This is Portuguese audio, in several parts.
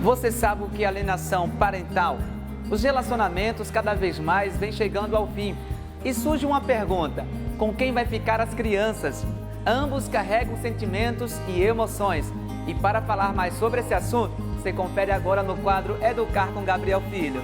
Você sabe o que é alienação parental? Os relacionamentos cada vez mais vêm chegando ao fim. E surge uma pergunta: com quem vai ficar as crianças? Ambos carregam sentimentos e emoções. E para falar mais sobre esse assunto, você confere agora no quadro Educar com Gabriel Filho.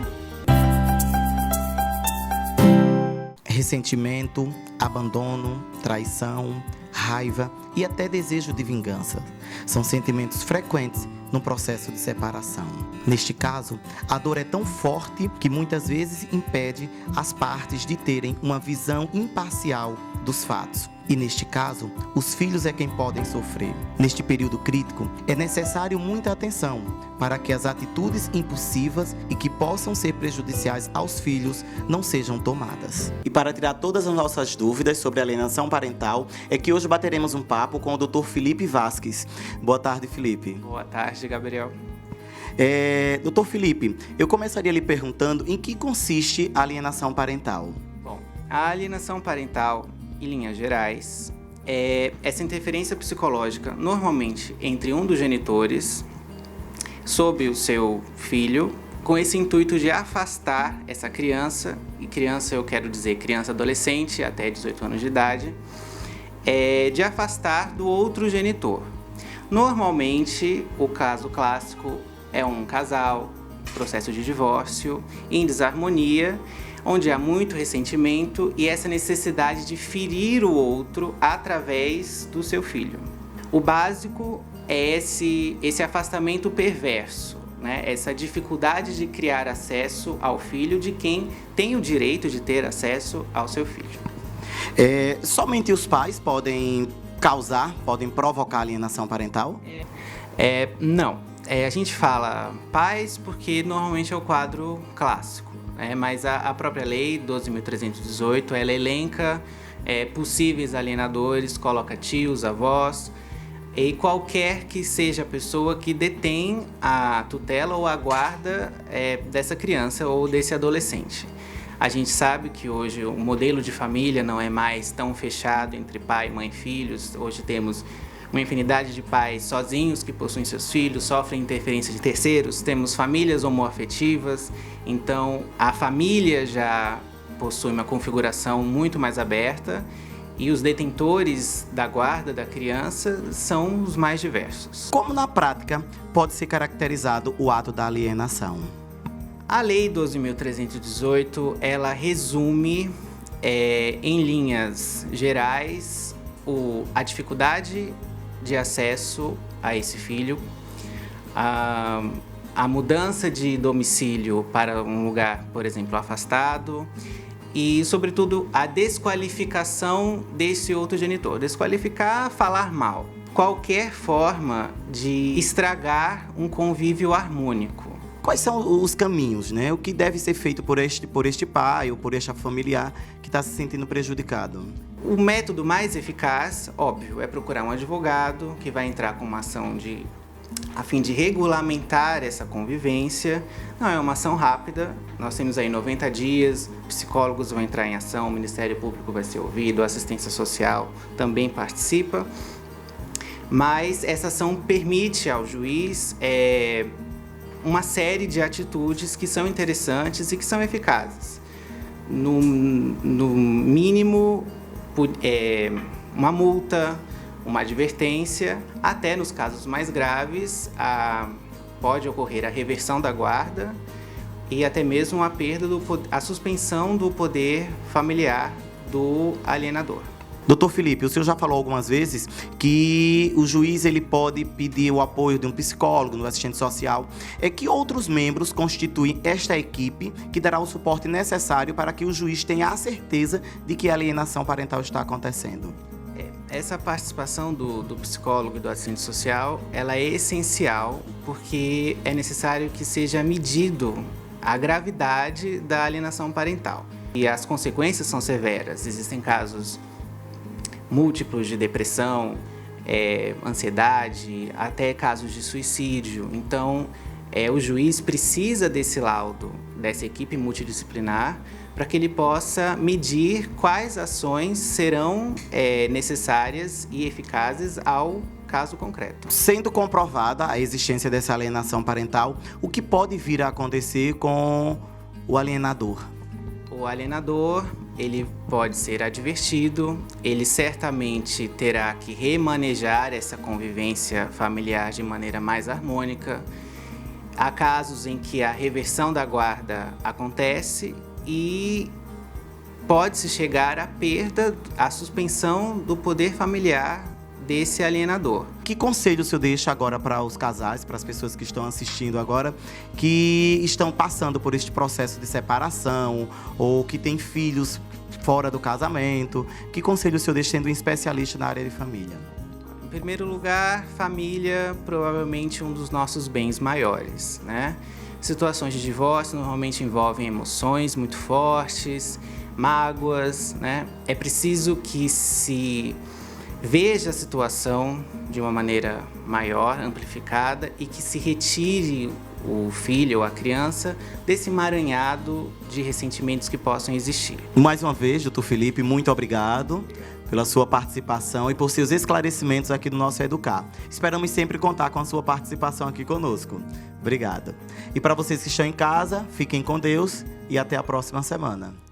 Ressentimento, abandono, traição, raiva e até desejo de vingança são sentimentos frequentes no processo de separação. Neste caso, a dor é tão forte que muitas vezes impede as partes de terem uma visão imparcial dos fatos. E neste caso, os filhos é quem podem sofrer. Neste período crítico, é necessário muita atenção para que as atitudes impulsivas e que possam ser prejudiciais aos filhos não sejam tomadas. E para tirar todas as nossas dúvidas sobre alienação parental, é que hoje bateremos um papo com o Dr. Felipe Vasques. Boa tarde, Felipe. Boa tarde, Gabriel. Dr. Felipe, eu começaria lhe perguntando em que consiste a alienação parental. Bom, a alienação parental, em linhas gerais, é essa interferência psicológica, normalmente entre um dos genitores, sobre o seu filho, com esse intuito de afastar essa criança, e criança eu quero dizer criança adolescente até 18 anos de idade, de afastar do outro genitor. Normalmente, o caso clássico é um casal, processo de divórcio, em desarmonia, onde há muito ressentimento e essa necessidade de ferir o outro através do seu filho. O básico é esse afastamento perverso, né? Essa dificuldade de criar acesso ao filho de quem tem o direito de ter acesso ao seu filho. Somente os pais podem provocar alienação parental? Não. A gente fala pais porque normalmente é o quadro clássico. Mas a própria lei 12.318, ela elenca possíveis alienadores, coloca tios, avós e qualquer que seja a pessoa que detém a tutela ou a guarda dessa criança ou desse adolescente. A gente sabe que hoje o modelo de família não é mais tão fechado entre pai, mãe e filhos. Hoje temos uma infinidade de pais sozinhos que possuem seus filhos, sofrem interferência de terceiros, temos famílias homoafetivas, então a família já possui uma configuração muito mais aberta e os detentores da guarda da criança são os mais diversos. Como na prática pode ser caracterizado o ato da alienação? A Lei 12.318, ela resume em linhas gerais a dificuldade de acesso a esse filho, a mudança de domicílio para um lugar, por exemplo, afastado e, sobretudo, a desqualificação desse outro genitor. Desqualificar, falar mal. Qualquer forma de estragar um convívio harmônico. Quais são os caminhos, né? O que deve ser feito por este pai ou por este familiar que está se sentindo prejudicado? O método mais eficaz, óbvio, é procurar um advogado que vai entrar com uma ação a fim de regulamentar essa convivência. Não é uma ação rápida, nós temos aí 90 dias, psicólogos vão entrar em ação, o Ministério Público vai ser ouvido, a assistência social também participa, mas essa ação permite ao juiz uma série de atitudes que são interessantes e que são eficazes. No mínimo, uma multa, uma advertência, até nos casos mais graves, pode ocorrer a reversão da guarda e até mesmo a suspensão do poder familiar do alienador. Doutor Felipe, o senhor já falou algumas vezes que o juiz ele pode pedir o apoio de um psicólogo, de um assistente social. Que outros membros constituem esta equipe que dará o suporte necessário para que o juiz tenha a certeza de que a alienação parental está acontecendo? Essa participação do psicólogo e do assistente social, ela é essencial porque é necessário que seja medido a gravidade da alienação parental. E as consequências são severas. Existem casos múltiplos de depressão, ansiedade, até casos de suicídio. Então, o juiz precisa desse laudo, dessa equipe multidisciplinar, para que ele possa medir quais ações serão necessárias e eficazes ao caso concreto. Sendo comprovada a existência dessa alienação parental, o que pode vir a acontecer com o alienador? O alienador, ele pode ser advertido, ele certamente terá que remanejar essa convivência familiar de maneira mais harmônica. Há casos em que a reversão da guarda acontece e pode-se chegar à perda, à suspensão do poder familiar desse alienador. Que conselho o senhor deixa agora para os casais, para as pessoas que estão assistindo agora, que estão passando por este processo de separação ou que têm filhos fora do casamento? Que conselho o senhor deixa sendo um especialista na área de família? Em primeiro lugar, família provavelmente um dos nossos bens maiores, né? Situações de divórcio normalmente envolvem emoções muito fortes, mágoas, né? É preciso que se veja a situação de uma maneira maior, amplificada, e que se retire o filho ou a criança desse emaranhado de ressentimentos que possam existir. Mais uma vez, doutor Felipe, muito obrigado pela sua participação e por seus esclarecimentos aqui no nosso Educar. Esperamos sempre contar com a sua participação aqui conosco. Obrigado. E para vocês que estão em casa, fiquem com Deus e até a próxima semana.